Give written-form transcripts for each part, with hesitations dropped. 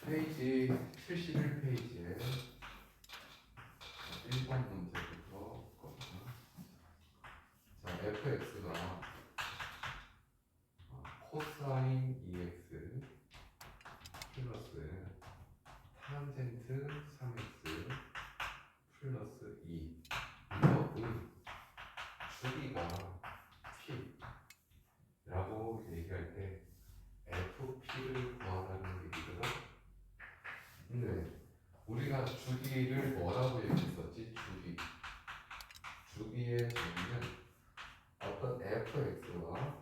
페이지 71페이지에 1번 문제부터 거든요. 자, fx가 코사인 2x 플러스 탄젠트 3x 플러스 2 이것은 주기가 p라고 얘기할 때 fp를 구하라는 얘기거든. 근데 우리가 주기를 뭐라고 얘기했었지? 주기의 정의는 어떤 fx와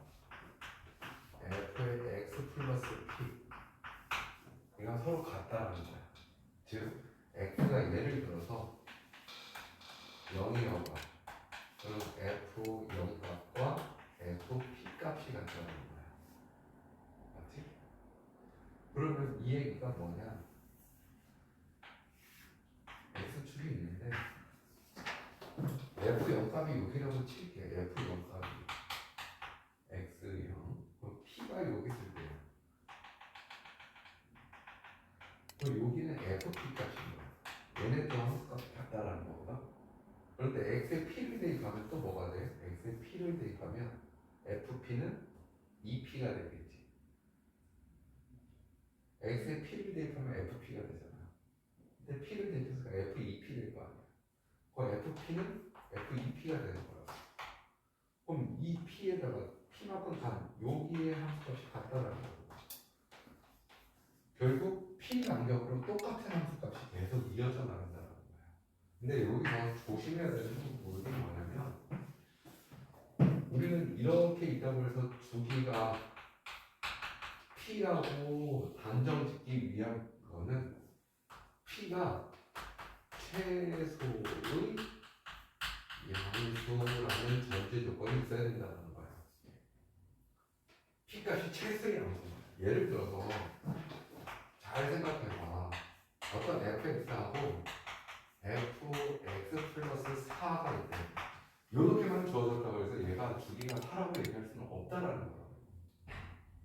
f의 x 플러스 p 이가 서로 같다는 거야. 즉 x가 예를 들어서 0이어가 그럼 f0 값과 fp 값이 같다는 거야. 맞지? 그러면 이 얘기가 뭐냐? x축이 있는데 f0 값이 여기라고 칠게. f0 값이 x0 그럼 p가 여기 있을 때야. 그럼 여기는 fp 값인 거야. 얘네도 함수값이 같다라는 거거든. 그런데 x에 p를 대입하면 또 뭐가 돼? x에 p를 대입하면 fp는 2p가 되겠지. x에 p를 대입하면 fp가 되잖아. 근데 p를 대입해서 f2p 될 거 아니야. 그럼 fp는 f2p가 되는 거야. 그럼 이 p에다가 p만큼 간 여기에 함수값이 같다라는 거야. 결국 p 간격으로 똑같은 함수값이 계속 이어져 나간다는 거야. 근데 여기서 조심해야 되는 건 뭐냐면 우리는 이렇게 있다고 해서 주기가 p라고 단정 짓기 위한 거는 p가 최소의 양수라는 전제 조건이 있어야 된다는 거야. p 값이 최소의 양수야. 예를 들어서 잘 생각해봐. 어떤 fx하고 fx 플러스 4가 있대. 이렇게만 주어졌다고 해서 얘가 주기가 4라고 얘기할 수는 없다라는 거야.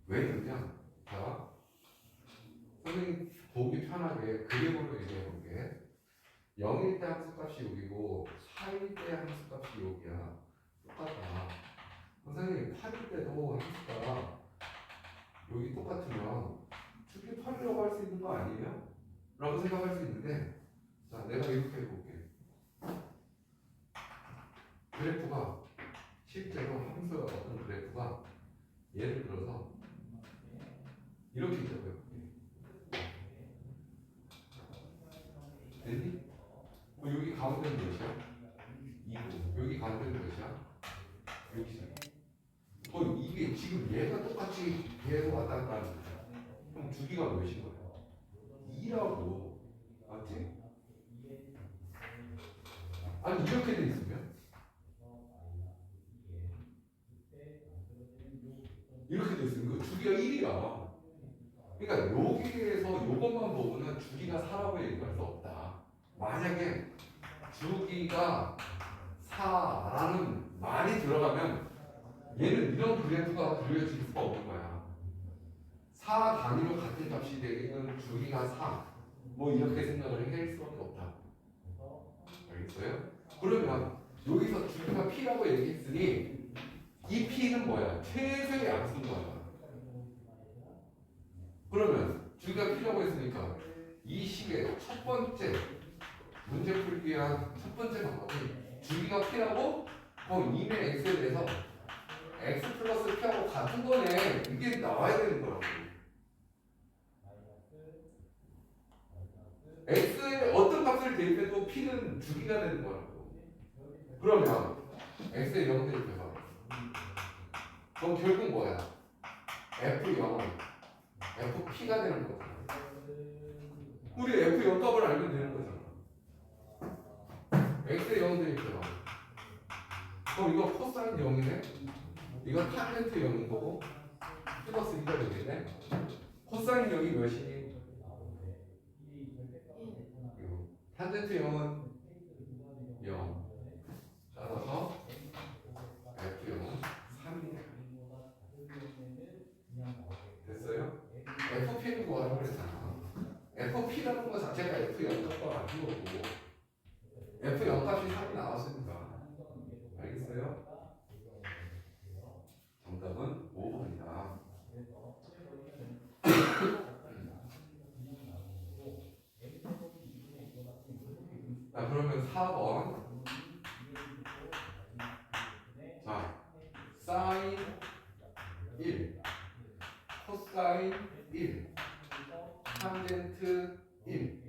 왜냐면 자, 선생님 보기 편하게 그림으로 얘기해 볼게. 0일 때 함수값이 여기고 4일 때 함수값이 여기야. 똑같아. 선생님 8일 때도 함수가 여기 똑같으면 주기 8이라고 할 수 있는 거 아니에요? 라고 생각할 수 있는데 자, 내가 이렇게 해볼게. 그래프가 실제로 함수의 어떤 그래프가 예를 들어서 이렇게 있다고 해볼게. 됐니? 여기 가운데는 몇이야? 2고 여기 가운데는 몇이야? 60. 이게 지금 얘가 똑같이 계속 왔다 갔다 하는 거야. 그럼 주기가 몇인 거야? 2라고. 맞지? 아니 이렇게 돼 있으면 이렇게 돼 있으면 그 주기가 1이야. 그러니까 여기에서 이것만 보고는 주기가 4라고 얘기할 수 없다. 만약에 주기가 4라는 말이 들어가면 얘는 이런 그래프가 그려질 수가 없는 거야. 4 단위로 같은 값이 되는 주기가 4. 뭐 이렇게 생각을 해낼 수밖에 없다. 알겠어요? 그러면 여기서 주기가 p라고 얘기했으니 이 p는 뭐야? 최소의 양수인 거야. 그러면 주기가 p라고 했으니까 이 식의 첫 번째 문제 풀기 위한 첫 번째 방법이 주기가 p라고? 그럼 2의 x에 대해서 x 플러스 p하고 같은 거네. 이게 나와야 되는 거라고. x에 어떤 값을 대입해도 p는 주기가 되는 거라고. 그러면 x에 0 대입해봐. 그럼 결국 뭐야? f0은 fp가 되는 거잖아. 우리 f0 값을 알면 되는 거잖아. x에 0 대입해봐. 그럼 이거 코사인 0이네? 이건 탄젠트 0인 거고 플러스 2가 되겠네? 코사인 0이 몇이니? 탄젠트 0은 0. 따라서 F0은 3이네. 됐어요? FP는 구하라고 그랬잖아. FP라는 거 자체가 F0 값과 같은 거고 F0 값이 3이 나왔으니까 알겠어요? 정답은 5번이다. 자, 그러면 4번. 자, 사인 1, 코사인 1, 탄젠트 1.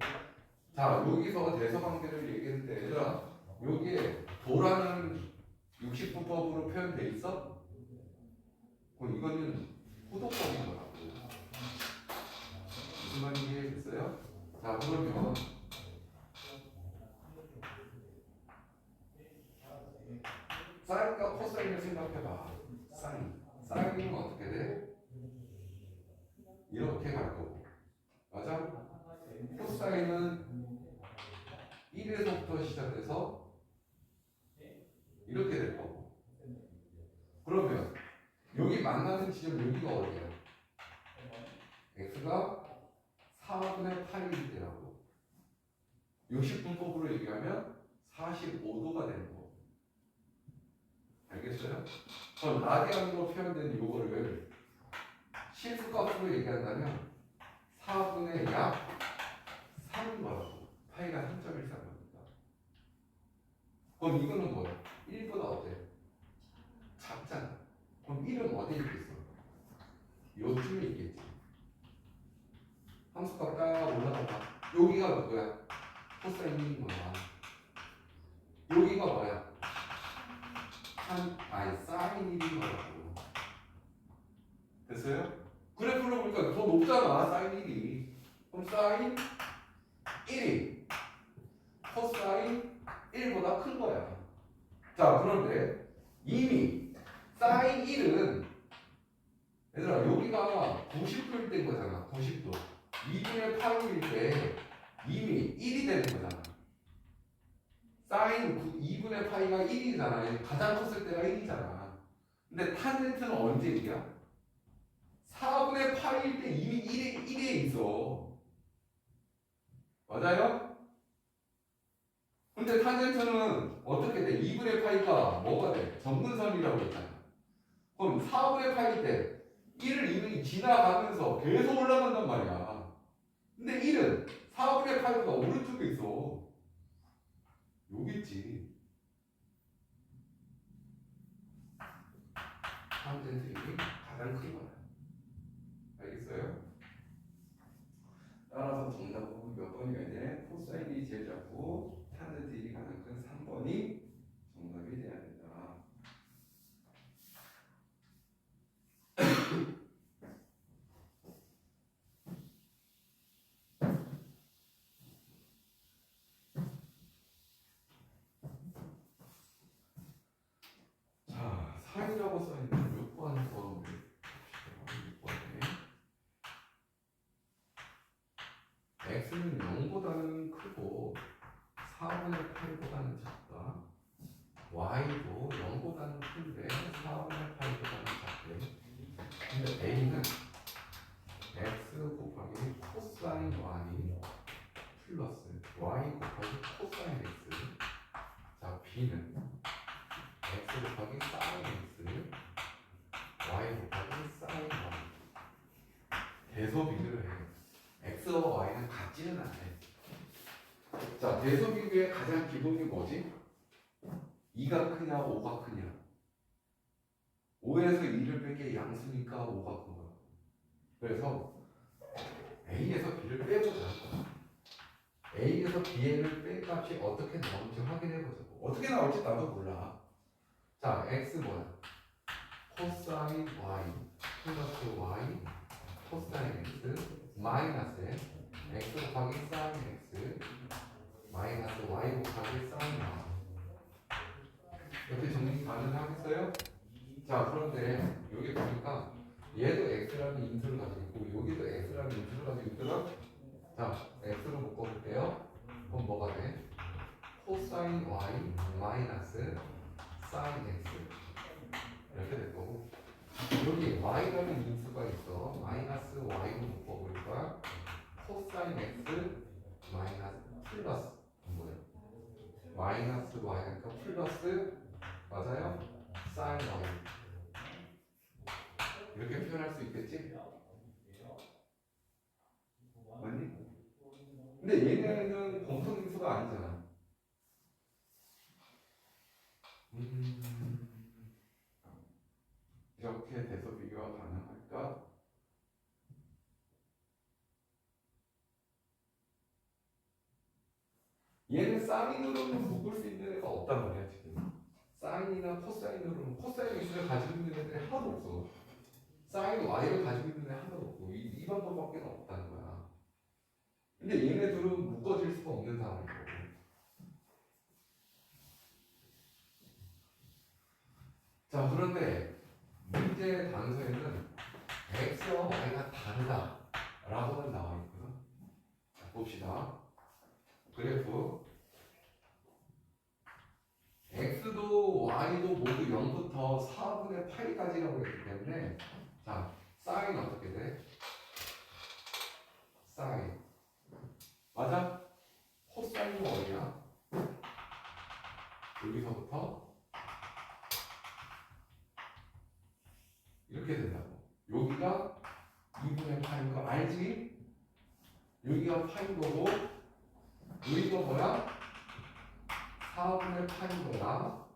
자, 여기서 대서관계를 얘기했는데 얘들아, 여기에 도라는 60분법으로 표현돼 있어? 그럼 이거는 호도법인 거라고. 무슨 말인지 이해했어요? 자, 그러면 사인과 코사인을 생각해봐. 사인은 어떻게 돼? 이렇게 갈 거고, 맞아? 코사인은 1에서부터 시작해서 이렇게 될 거고. 그러면 여기 만나는 지점 여기가 어디야? x가 4분의 8일 때라고. 60분법으로 얘기하면 45도가 되는 거. 알겠어요? 그럼 라디안으로 표현된 요거를 실수값으로 얘기한다면 4분의 약 3인 거라고. 파이가 3.14겁니다. 그럼 이거는 뭐야? 1보다 어때? 작잖아. 그럼 1은 어디에 있겠어? 요쯤에 있겠지. 함수값 딱 올라가봐. 여기가 뭐야? 코사인 1인 거야. 여기가 뭐야? 사인 1인 거라고. 됐어요? 그래프를 보니까 더 높잖아, 사인 1이. 그럼 사인 1이 코사인 1보다 큰 거야. 자, 그런데 이미 사인 1은 얘들아 여기가 90도일 때인 거잖아. 90도 2분의 8일 때 이미 1이 되는 거잖아. 사인 2분의 파이가 1이잖아. 가장 컸을 때가 1이잖아. 근데 탄젠트는 언제 1이야? 4분의 8일 때 이미 1에 있어. 맞아요? 근데 탄젠트는 어떻게 돼? 2분의 파이가 뭐가 돼? 정근선이라고 했잖아. 그럼 4분의 8일 때 1을 이미 지나가면서 계속 올라간단 말이야. 근데 1은 4분의 8보다 오른쪽에 있어. 여기 있지. 탄젠트 1이 가장 큰 거야. 알겠어요? 따라서 정답은 몇 번이어야 돼? 코사인이 제일 작고 탄젠트 1이 가장 큰 3번이 정답이 돼야 된다. 자, 사이라고 써있는 6번 거 6번에 x는 0보다는 크고 4분의 8보다는 작다. y도 0보다는 큰데 4분의 8보다는 작대. 근데 a는 x 곱하기 코사인 y 플러스 y 곱하기 코사인 x. 자, b는 x 곱하기 사인 x y 곱하기 사인 y. 대소 비교를 해. x와 y는 같지는 않아. 자, 대소 비교의 가장 기본이 뭐지? 2가 크냐 5가 크냐. 5에서 2를 뺄게 양수니까 5가 큰 거야. 그래서 A에서 B를 빼보자. A에서 B를 뺀 값이 어떻게 나올지 확인해보자고. 어떻게 나올지 나도 몰라. 자, X 뭐야? 코사인 Y 플러스 Y 코사인 X 마이너스 X 곱하기 사인 X 마이너스 Y 곱하기 사인 Y. 이렇게 정리 가능하겠어요? 자, 그런데 여기 보니까 얘도 x라는 인수를 가지고 있고 여기도 x라는 인수를 가지고 있더라. 자, x로 묶어볼게요. 그럼 뭐가 돼? 코사인 y 마이너스 사인 x 이렇게 될 거고, 여기 y라는 인수가 있어. 마이너스 y로 묶어보니까 코사인 x 마이너스 플러스 뭐예요? 마이너스 y니까 플러스 맞아요? 사인 y 이렇게 표현할 수 있겠지? 맞니? 근데 얘네는 공통인수가 아니잖아. 이렇게 돼서 비교가 가능할까? 얘는 사인으로는 묶을 수 있는 애가 없단 말이야 지금. 사인이나 코사인으로는 코사인 x를 가지고 있는 애들이 하나도 없어. 사인 y를 가지고 있는 애 하나도 없고 이 방법밖에 없다는 거야. 근데 얘네들은 묶어질 수가 없는 상황인 거고. 자 그런데 문제 단서에는 x와 y가 다르다라고는 나와 있거든. 자, 봅시다. 그래프 x도 y도 모두 0부터 4분의 8까지라고 했기 때문에 자 사인 어떻게 돼? 사인 맞아? 코사인은 어디야? 여기서부터 이렇게 된다고. 여기가 2분의 8인 거 알지? 여기가 8인 거고 여기가 뭐야? 4분의 8인 거야.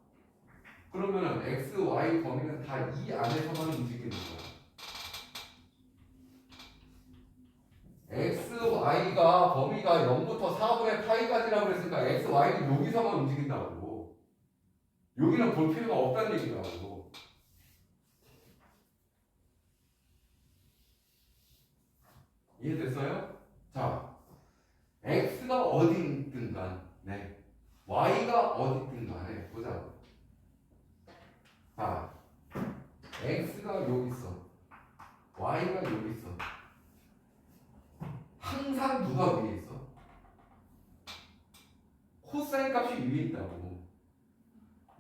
그러면은 x, y 범위는 다 이 안에서만 움직이는 거야. x, y가 범위가 0부터 4분의 파이까지라고 그랬으니까 x, y는 여기서만 움직인다고. 여기는 볼 필요가 없다는 얘기라고. 이해됐어요? 자, x가 어디 있든 간, 네. y가 어디 있든 간에 보자. 자, x가 여기 있어. y가 여기 있어. 항상 누가 위에 있어? 코사인 값이 위에 있다고.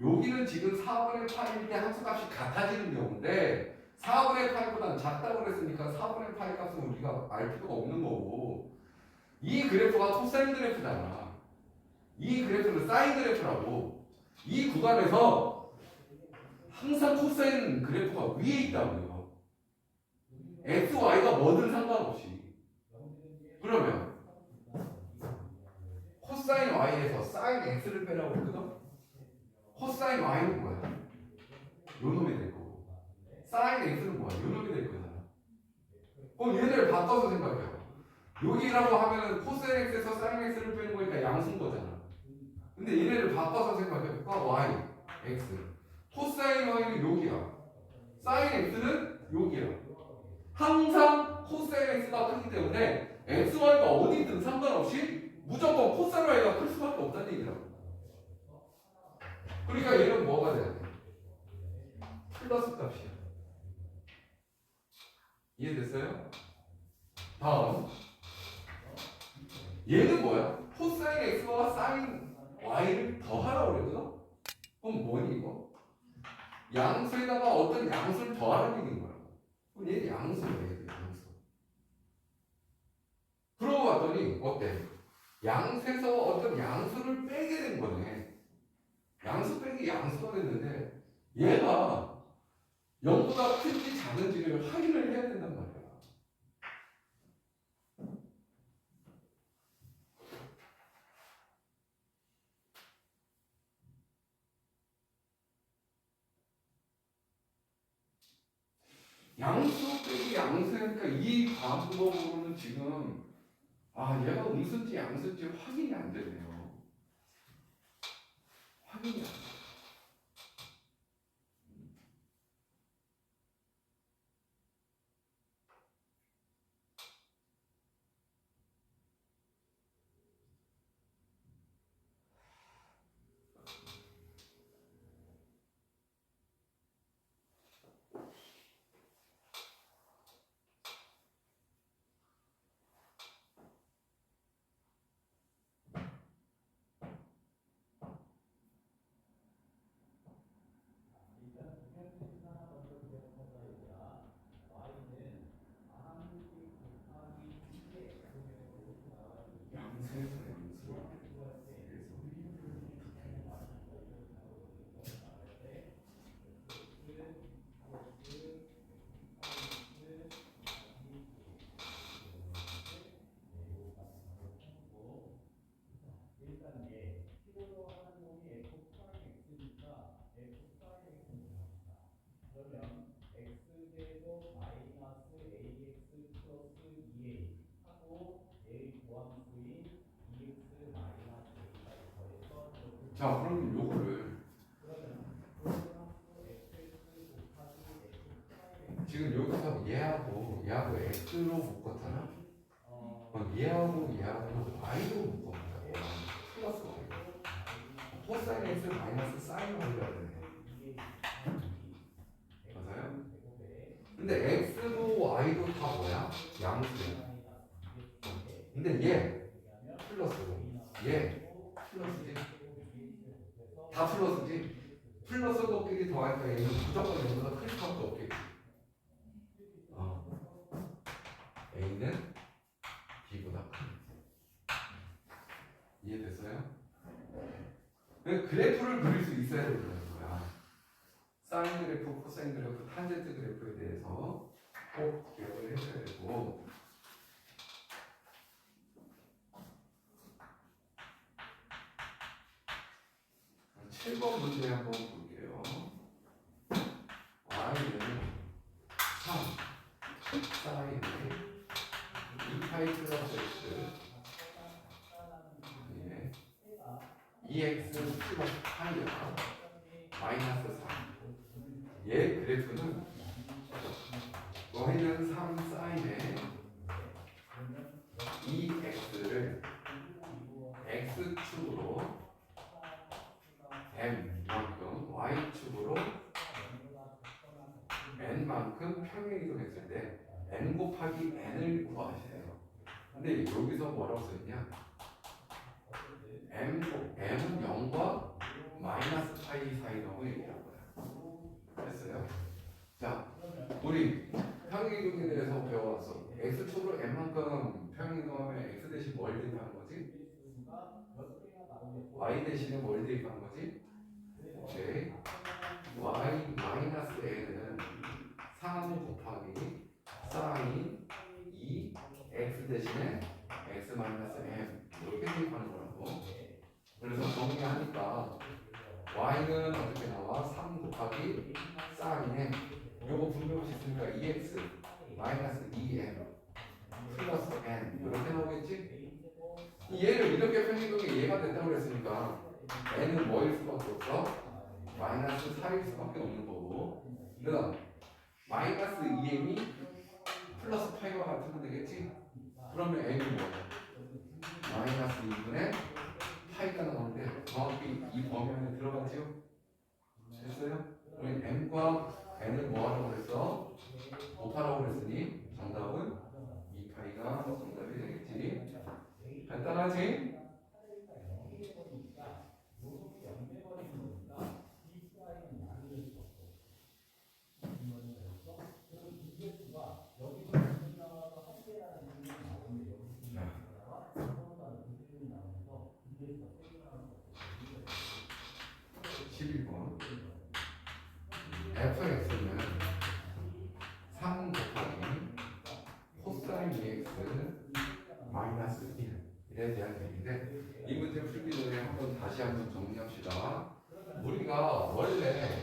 여기는 지금 4분의 8일 때 함수값이 같아지는 경우인데 4분의 8보다는 작다고 그랬으니까 4분의 8 값은 우리가 알 필요가 없는 거고 이 그래프가 코사인 그래프잖아. 이 그래프는 사인 그래프라고. 이 구간에서 항상 코사인 그래프가 위에 있다고요. x, y가 뭐든 상관없이. 그러면 코사인 y에서 사인 x를 빼라고 했거든? 코사인 y는 뭐야? 요 놈이 될 거고 사인 x는 뭐야? 요 놈이 될 거잖아. 그럼 얘네를 바꿔서 생각해요. 여기라고 하면은 코사인 x에서 사인 x를 빼는 거니까 양수인 거잖아. 근데 얘네를 바꿔서 생각해볼까? y, x. 코사인 y는 여기야. 사인 x는 여기야. 항상 코사인 x가 크기 때문에 x, y가 어디든 상관없이 무조건 코사인 y가 클 수밖에 없다는 얘기라고. 그러니까 얘는 뭐가 돼야 돼? 플러스 값이야. 이해됐어요? 다음 얘는 뭐야? 코사인 x와 사인 y를 더하라고 그랬거든? 그럼 뭐니 이거? 양수에다가 어떤 양수를 더하는 얘기인 거야. 그럼 얘는 양수야 얘는 양수. 그러고 봤더니 어때? 양수에서 어떤 양수를 빼게 된 거네. 양수 빼기 양수가 됐는데 얘가 0보다 큰지 작은지를 확인을 해야 된단 말이야. 양수 빼기 양수니까 이 방법으로는 지금 얘가 음수인지 양수인지 확인이 안 되네요. 확인이 안 돼. 자, 그럼 요거를 지금 여기서 얘하고 x로 묶었잖아. 그럼 얘하고 y로 묶어보자고. 플러스 y. 코사인 x 마이너스 사인 y가 되네. 맞아요? 근데 x도 y도 다 뭐야? 양수야. 근데 얘 플러스고 얘 플러스지. 다 플러스지. 플러스도끼리 더하니까 얘는 무조건 얘보다 클 수밖에 없겠지. A는 B보다 큰. 이해됐어요? 그래프를 그릴 수 있어야 된다는 거야. 사인 그래프, 코사인 그래프, 탄젠트 그래프에 대해서 꼭 기억을 해줘야 되고. 자, 7번 문제 한번 볼게요. y는 3 사인에 2파이 플러스 x 2x 플러스 파이가 마이너스 3. 얘 그래프는 y는 3 사인에 2x를 x축으로 m만큼 y축으로 n만큼 평행이동했을 때 n 곱하기 n을 구하시래요. 근데 여기서 뭐라고 써있냐? m은 0과 마이너스 파이 사이라고 얘기한 거야. 됐어요? 자, 우리 평행이동에 대해서 배워왔어. x축으로 n만큼 평행이동하면 x 대신 뭘 대입하는 거지? y 대신에 뭘 대입하는 거지? 오케이. y 마이너스 n은 3 곱하기 사인 2 x 대신에 x 마이너스 m 이렇게 대입하는 거라고. 그래서 정리하니까 y는 어떻게 나와? 3 곱하기 사인에 요거 분배할 수 있으니까 2x 마이너스 2m 플러스 n 이렇게 나오겠지? 얘를 이렇게 평행이동에 얘가 된다고 그랬으니까 n은 뭐일 수밖에 없어? 마이너스 4일 수밖에 없는 거고. 그다음 마이너스 2m이 플러스 파이와 같으면 되겠지? 그러면 m이 뭐야? 마이너스 2분의 파이가 나오는데 정확히 이 범위 안에 들어가지요? 됐어요? 그럼 m과 n을 뭐하라고 그랬어? 곱하라고 그랬으니 정답은 2파이가 정답이 되겠지? 간단하지? fx는 3 곱하기 코사인 2x 마이너스 1에 대한 얘기인데 이 문제 풀기 전에 다시 한번 정리합시다. 우리가 원래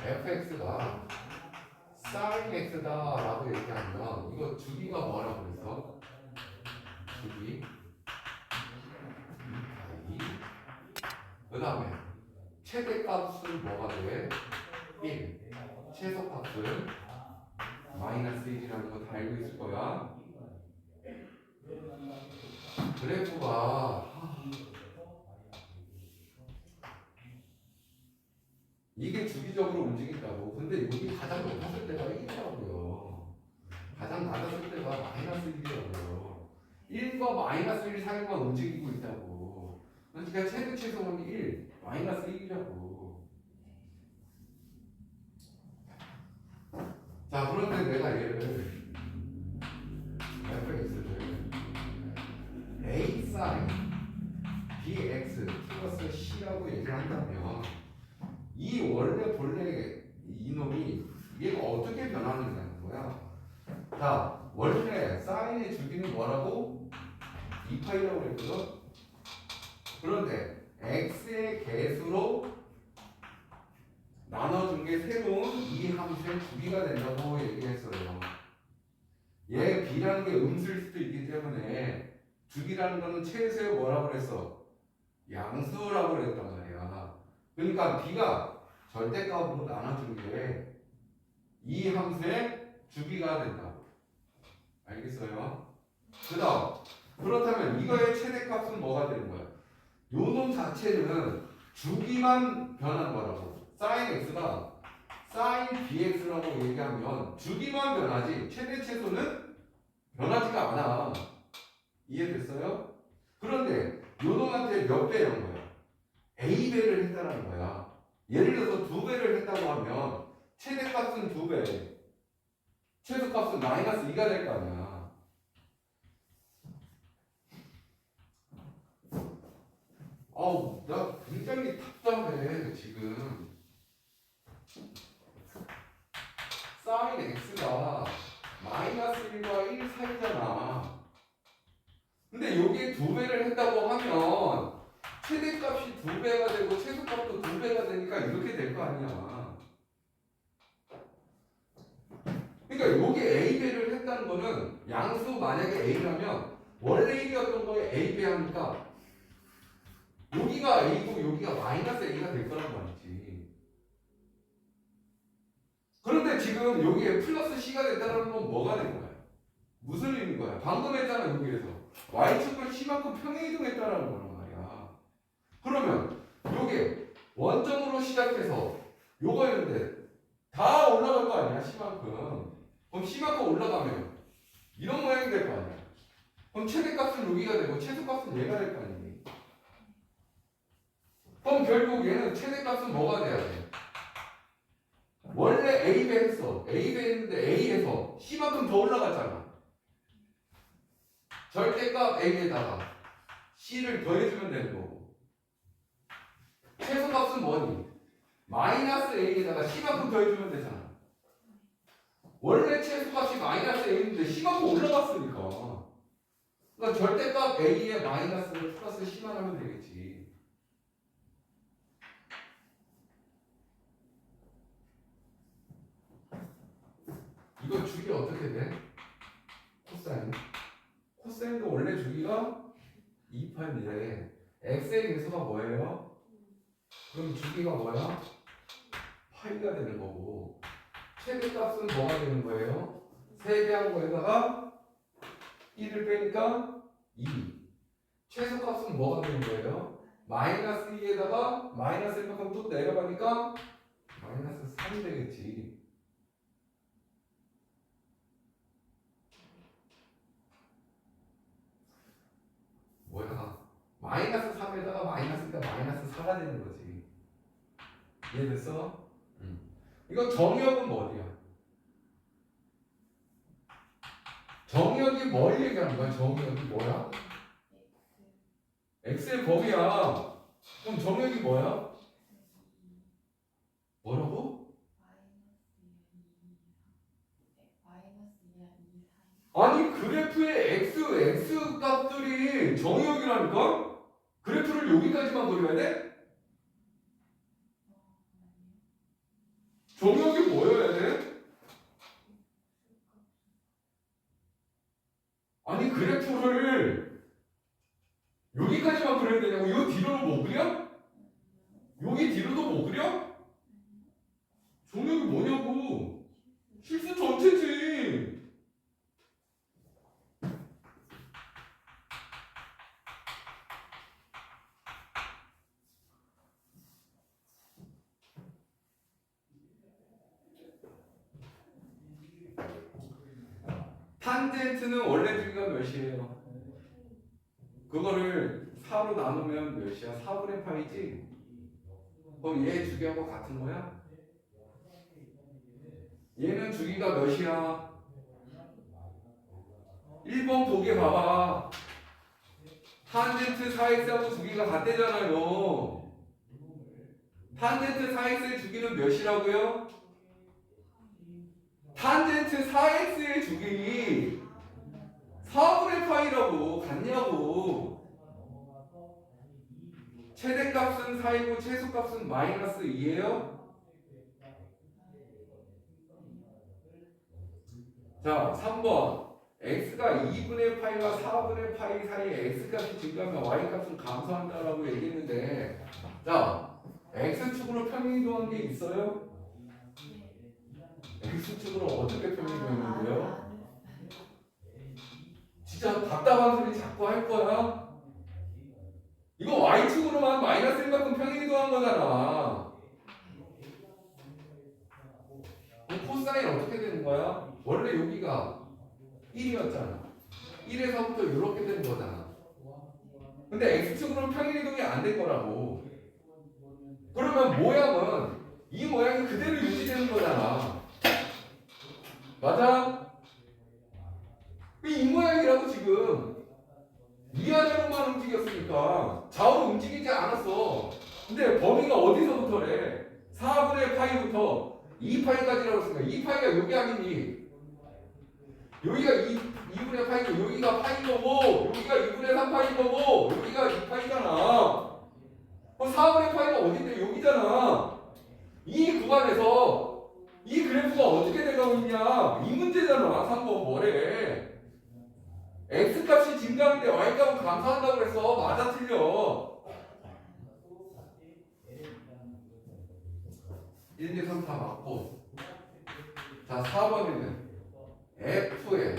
fx가 sin x다 라고 얘기하면 이거 주기가 뭐라고 그랬어? 주기 그 다음에 최대값은 뭐가 돼? 1. 최소값은 마이너스 1이라는 거 다 알고 있을 거야. 그래프가 이게 주기적으로 움직인다고. 근데 여기 가장 높았을 때가 1이라고요. 가장 낮았을 때가 마이너스 1이라고요. 1과 마이너스 1 사이만 움직이고 있다고. 그러니까 최대 최소는 1, 마이너스 1이라고. 자, 그런데 내가 얘를 fx를 a sin bx 플러스 c라고 얘기를 한다면 이 원래 본래 이놈이 얘가 어떻게 변하느냐는 거야. 자, 원래 사인의 주기는 뭐라고? 2파이라고 그랬거든. 그런데 x의 개수로 나눠준 게 새로운 이 함수의 주기가 된다고 얘기했어요. 얘 b라는 게 음수일 수도 있기 때문에 주기라는 거는 최소의 뭐라고 그랬어? 양수라고 그랬단 말이야. 그러니까 b가 절대값으로 나눠준 게 이 함수의 주기가 된다고. 알겠어요? 그 다음 그렇다면 이거의 최대값은 뭐가 되는 거야? 요 놈 자체는 주기만 변한 거라고. sin x가 sin bx라고 얘기하면 주기만 변하지 최대 최소는 변하지가 않아. 이해됐어요? 그런데 요 놈한테 몇 배인 거야? a배를 했다는 거야. 예를 들어서 2배를 했다고 하면 최대값은 2배, 최소값은 마이너스 2가 될 거 아니야. 아우, 나 굉장히 답답해 지금. sin x가 마이너스 1과 1 사이잖아. 근데 여기에 2배를 했다고 하면 최대값이 2배가 되고 최소값도 2배가 되니까 이렇게 될 거 아니야. 그러니까 여기 a배를 했다는 거는 양수 만약에 a라면 원래 1이었던 거에 a배 하니까 여기가 a고 여기가 마이너스 a가 될 거란 말이지. 그런데 지금 여기에 플러스 c가 됐다는 건 뭐가 된 거야? 무슨 의미인 거야? 방금 했잖아 여기에서 y축을 c만큼 평행이동했다라는 거란 말이야. 그러면 요게 원점으로 시작해서 요거였는데 다 올라갈 거 아니야 c만큼. 그럼 c만큼 올라가면 이런 모양이 될 거 아니야. 그럼 최대값은 여기가 되고 최소값은 얘가 될 거 아니니. 그럼 결국 얘는 최대값은 뭐가 돼야 돼? 원래 a배 했어. a배 했는데 a에서 c만큼 더 올라갔잖아. 절대값 a에다가 c를 더해주면 되는 거고. 최소값은 뭐니? 마이너스 a에다가 c만큼 더해주면 되잖아. 원래 최소값이 마이너스 a인데 c만큼 올라갔으니까. 그러니까 절대값 a에 마이너스를 플러스 c만 하면 되겠지. 이거 주기 어떻게 돼? 코사인. 코사인도 원래 주기가 2파인데 x의 개수가 뭐예요? 그럼 주기가 뭐야? 파이가 되는 거고 최대값은 뭐가 되는 거예요? 3배한 거에다가 1을 빼니까 2. 최소값은 뭐가 되는 거예요? 마이너스 2에다가 마이너스 1만큼 또 내려가니까 마이너스 3이 되겠지. 뭐야? 마이너스 3에다가 마이너스니까 마이너스 4가 되는 거지. 이해됐어? 이거 정의역은 뭐 어디야? 정의역이 뭘 얘기하는 거야? 정의역이 뭐야? x의 범위야. 그럼 정의역이 뭐야? 뭐라고? 아니 그래프의 x 값들이 정의역이라니까? 그래프를 여기까지만 그려야 돼? 정의역이 뭐여야 돼? 아니 그래프를 여기까지만 그려야 되냐고. 이 뒤로는 못 그려? 여기 뒤로도 못 그려? 정의역이 뭐냐고. 실수 전체지. 탄젠트는 원래 주기가 몇이에요? 그거를 4로 나누면 몇이야? 4분의 파이지? 그럼 얘 주기하고 같은 거야? 얘는 주기가 몇이야? 1번 보기 봐봐. 탄젠트 4x하고 주기가 같대잖아요. 탄젠트 4x의 주기는 몇이라고요? 탄젠트 4x의 주기 4분의 파이라고. 같냐고. 최대값은 4이고 최소값은 마이너스 2예요. 자 3번 x가 2분의 파이와 4분의 파이 사이에 x값이 증가하면 y값은 감소한다라고 얘기했는데 자 x축으로 평행이동한 게 있어요? x축으로 어떻게 평행이동했는데요? 진짜 답답한 소리 자꾸 할 거야? 이거 y축으로만 마이너스 1만큼 평행이동한 거잖아. 그럼 코사인 어떻게 되는 거야? 원래 여기가 1이었잖아. 1에서부터 이렇게 되는 거잖아. 근데 x축으로는 평행이동이 안 된 거라고. 그러면 모양은 이 모양이 그대로 유지되는 거잖아. 맞아? 이 모양이라고 지금 위아래로만 움직였으니까 좌우로 움직이지 않았어. 근데 범위가 어디서부터래? 4분의 파이부터 2파이까지라고 했으니까 2파이가 여기 아니니? 여기가 2분의 파이고 여기가 파인 거고 여기가 2분의 3파인 거고 여기가 2파이잖아. 그럼 4분의 파이가 어딘데? 여기잖아. 이 구간에서 이 그래프가 어떻게 돼가고 있냐? 이 문제잖아. 3번 뭐래? x값이 증가하는데 y값은 감소한다고 그랬어. 맞아 틀려. 1, 2, 3, 4 맞고. 자 4번에는 f의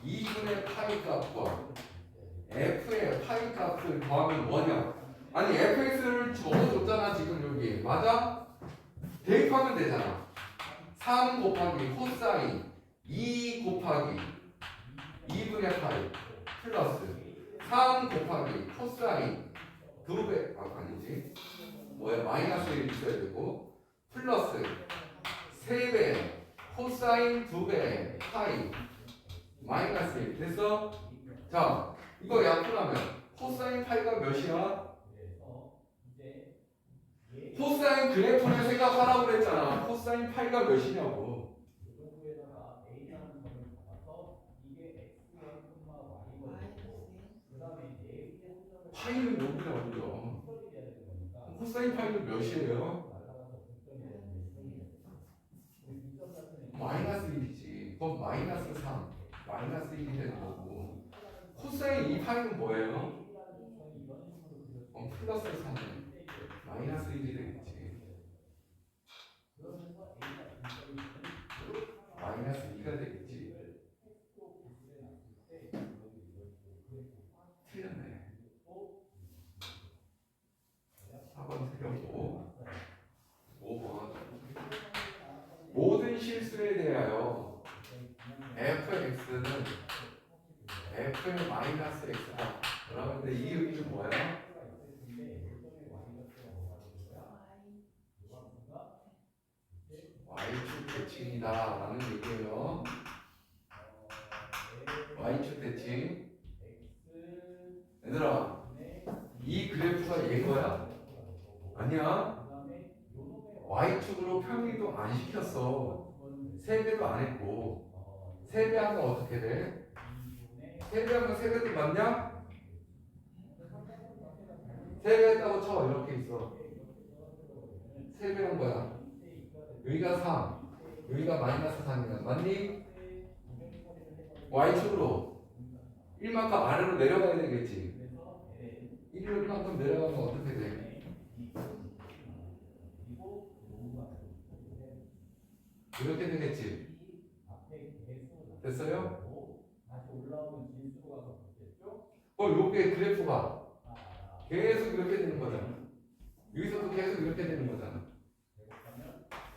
2분의 파이 값과 f의 파이 값을 더하면 뭐냐? 아니 fx를 적어줬잖아 지금 여기. 맞아? 대입하면 되잖아. 3 곱하기 코사인 2 곱하기 2분의 파이 플러스 3 곱하기 코사인 2배 아니지 뭐야 마이너스 1 있어야 되고 플러스 3배 코사인 2배 파이 마이너스 1 됐어? 자 이거 약분하면 코사인 파이가 몇이야? 코사인 그래프를 생각하라고 그랬잖아. 코사인 파이가 몇이냐고. 파이는 여기다 올려. 코사인 파이는 몇이에요? 마이너스 1이지. 그럼 마이너스 3, 마이너스 1이 되는 거고. 코사인 2파이는 뭐예요? 플러스 3은 마이너스 1이 되겠지. 마이너스 2가 되겠지. 틀렸네. 4번 틀렸고 5번 모든 실수에 대하여 fx는 f의 마이너스 x다. 그러는데 이 의미는 뭐야? y축 대칭이다 라는 얘기예요. y축 대칭. 얘들아 이 그래프가 얘거야? 아니야. y축으로 평행이동 안 시켰어. 세배도 안 했고. 세배하면 어떻게 돼? 세배하면 세배도 맞냐? 세배했다고 쳐. 이렇게 있어. 세배한 거야. 여기가 3 여기가 마이너스 3이야. 맞니? y축으로 1만큼 아래로 내려가야 되겠지. 1로 1만큼 내려가면 어떻게 돼? 이렇게 되겠지. 됐어요? 요게 그래프가 계속 이렇게 되는 거잖아. 여기서도 계속 이렇게 되는 거잖아.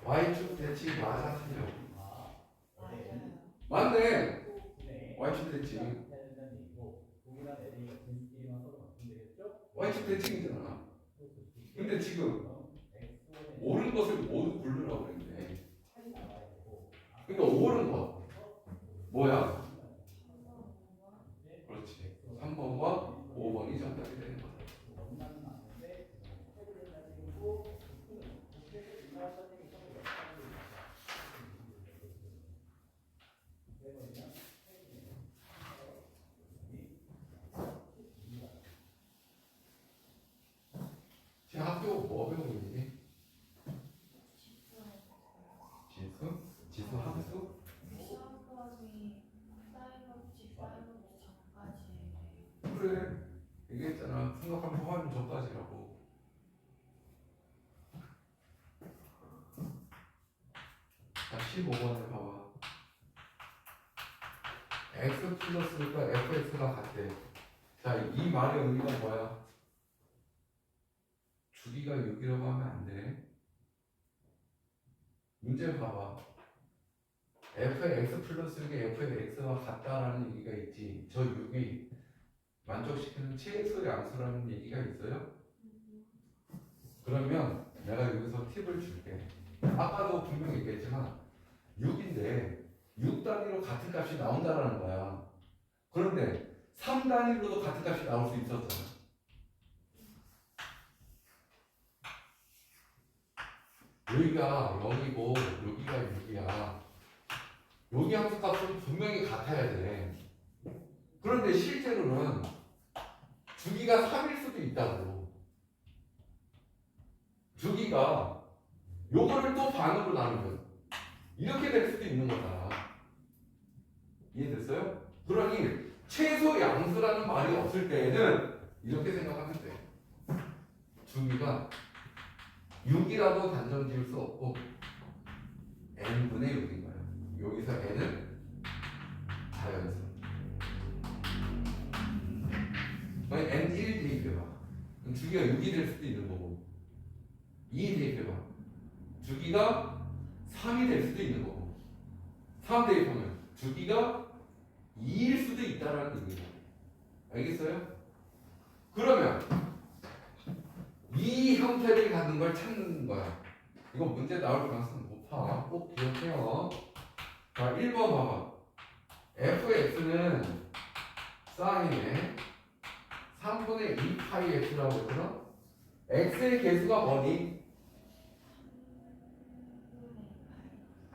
y축 대칭 맞아 틀려? 맞네. y축 대칭. y축 대칭이잖아. 근데 지금 옳은 것을 모두 고르라고 그랬네. 그러니까 옳은 것 뭐야? 그렇지. 3번과 5번이 정답이 되는 거야. 제 학교 뭐 배우고 있니? 지수? 지수 함수? 15번에 봐봐. x 플러스니까 fx가 같대. 자, 이 말의 의미가 뭐야? 주기가 6이라고 하면 안 돼. 문제 봐봐. fx 플러스 6이 fx와 같다라는 얘기가 있지. 저 6이 만족시키는 최소 양수라는 얘기가 있어요? 그러면 내가 여기서 팁을 줄게. 아까도 분명히 얘기했지만 6인데 6단위로 같은 값이 나온다라는 거야. 그런데 3단위로도 같은 값이 나올 수 있었잖아. 여기가 0이고 여기가 6이야. 여기 함수값은 분명히 같아야 돼. 그런데 실제로는 주기가 3일 수도 있다고. 주기가 요거를 또 반으로 나누면 이렇게 될 수도 있는 거다. 이해됐어요? 그러니 최소 양수라는 말이 없을 때에는 이렇게 생각하면 돼. 주기가 6이라도 단정 지을 수 없고 n분의 6인 거야. 여기서 n은 자연수. n 1 대입해봐. 그럼 주기가 6이 될 수도 있는 거고 2 대입해봐. 주기가 3이 될 수도 있는 거고 3 대입하면 주기가 2일 수도 있다라는 얘기예요. 알겠어요? 그러면 이 형태를 갖는 걸 찾는 거야. 이거 문제 나올 가능성은 높아. 꼭 기억해요. 자, 1번 봐봐. fx는 사인에 3분의 2파이 x라고 했잖아? x의 개수가 뭐니?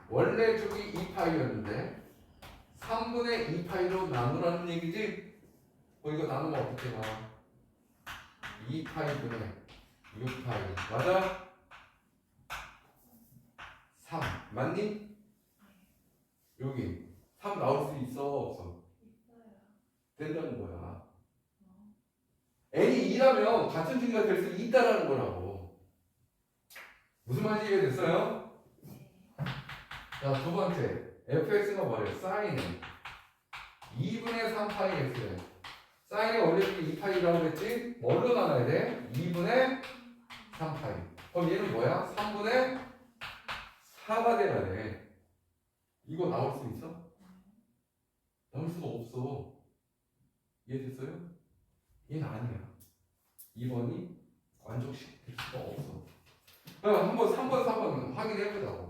원래 쪽이 2파이였는데 3분의 2파이로 나누라는 얘기지? 이거 나누면 어떻게 나와? 2파이분의 6파이 맞아? 3 맞니? 여기 3 나올 수 있어 없어? 된다는 거야. n이 2라면 같은 중위가 될 수 있다라는 거라고. 무슨 말인지 이해됐어요? 자, 두 번째 fx가 뭐예요? 사인에 2분의 3파이 x래. 사인이 원래 2파이라고 했지? 뭘로 나눠야 돼? 2분의 3파이. 그럼 얘는 뭐야? 3분의 4가 돼야 돼. 이거 나올 수 있어? 나올 수가 없어. 이해됐어요? 얘는 아니야. 2번이 만족시킬 수가 없어. 그럼 한번 3번, 4번 확인해보자고.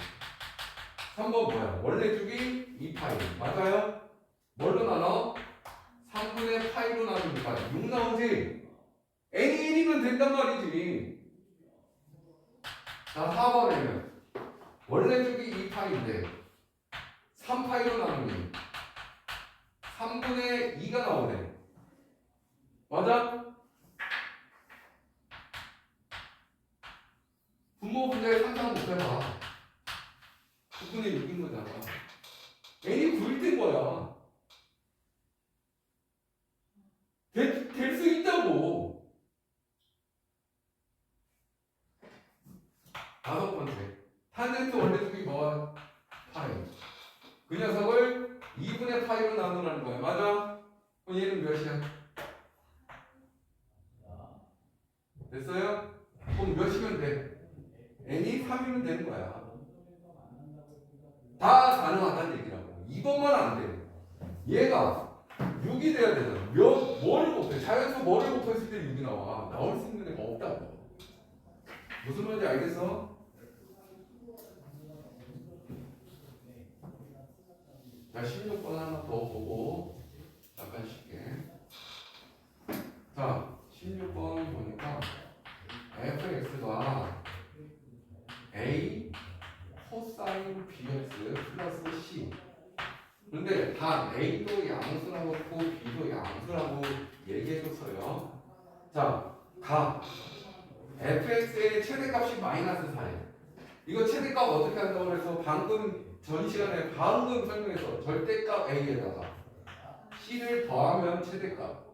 3번 뭐야? 원래 쪽이 2파이. 맞아요? 뭘로 나눠? 3분의 파이로 나누니까 6 나오지? n이 1이면 된단 말이지. 자, 4번에는 원래 쪽이 2파이인데 3파이로 나누니 3분의 2가 나오네. 맞아? 분모 분자에 상상 못해봐. 9분의 6인 거잖아. n이 9일 된 거야. 될 수 있다고. 다섯 번째. 탄젠트 원래 쪽이 뭐야? 파이. 그 녀석을 2분의 파이로 나누라는 거야. 맞아? 그럼 얘는 몇이야? 됐어요? 그럼 몇이면 돼? n이 3이면 되는 거야. 다 가능하다는 얘기라고. 2번만 안 돼. 얘가 6이 돼야 되잖아. 뭐를 곱해? 자연수 뭐를 곱했을 때 6이 나와? 나올 수 있는 애가 없다고. 무슨 말인지 알겠어? 자, 16번 하나 더 보고 잠깐 쉴게. 자, 16번 보니까 fx가 a 코사인 bx 플러스 c. 근데 단 a도 양수라고 했고 b도 양수라고 얘기해줬어요. 자, 각 fx의 최대값이 마이너스 4예요. 이거 최대값 어떻게 한다고 해서 방금 전 시간에 방금 설명해서 절대값 a에다가 c를 더하면 최대값.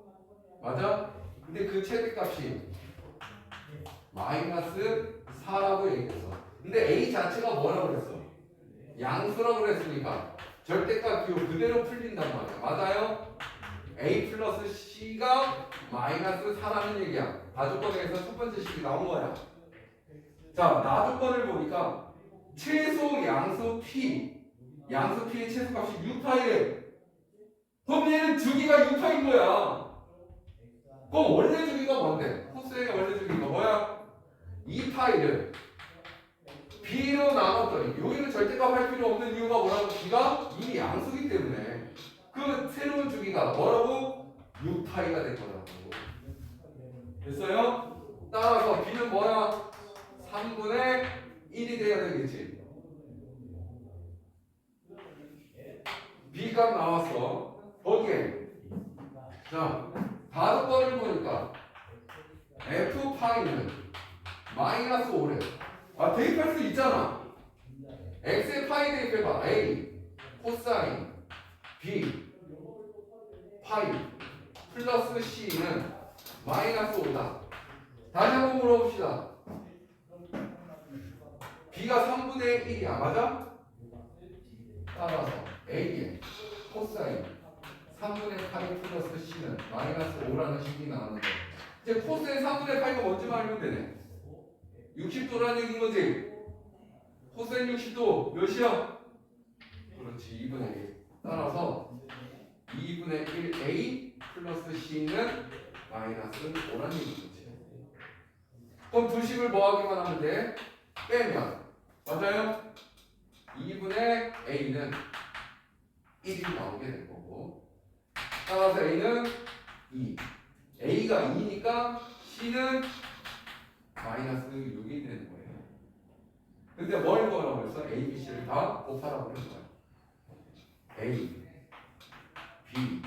맞아? 근데 그 최대값이 마이너스 4라고 얘기했어. 근데 a 자체가 뭐라고 그랬어? 양수라고 그랬으니까 절대값 기호 그대로 풀린단 말이야. 맞아요? A 플러스 C가 마이너스 4라는 얘기야. 다조건에서 첫 번째 식이 나온 거야. 자, 나조건을 보니까 최소 양수 P, 양수 P의 최소값이 6파이래. 그럼 얘는 주기가 6파인 거야. 그럼 원래 주기가 뭔데? 코스의 원래 주기가 뭐야? 2파이를 B로 나눴더니 여기는 절대값 할 필요 없는 이유가 뭐라고? B가 이미 양수기 때문에 그 새로운 주기가 뭐라고? 6파이가 될 거라고. 됐어요? 따라서 B는 뭐야? 3분의 1이 돼야 되겠지. B값 나왔어. 거기에 자, 다섯번을 보니까 F파이는 마이너스 5래. 아, 대입할 수 있잖아. X의 파이 대입해봐. A 코사인 B 파이 플러스 C는 마이너스 5다. 다시 한번 물어봅시다. B가 3분의 1이야. 맞아? 따라서 A의 코사인 3분의 8 플러스 C는 마이너스 5라는 식이 나왔는데 이제 코스의 3분의 8가 뭔지 알면 되네. 60도라는 얘기인 거지. 코사인 60도 몇이야? 그렇지, 2분의 1. 따라서 2분의 1A 플러스 C는 마이너스 5라는 얘기인 거지. 그럼 두 식을 뭐 하기만 하면 돼? 빼면 맞아요? 2분의 A는 1이 나오게 될 거고 따라서 A는 2. A가 2니까 C는 마이너스 6이 되는 거예요. 근데 뭘 거라고 했어? A, B, C를 다 곱하라고 그런 거야. A, B,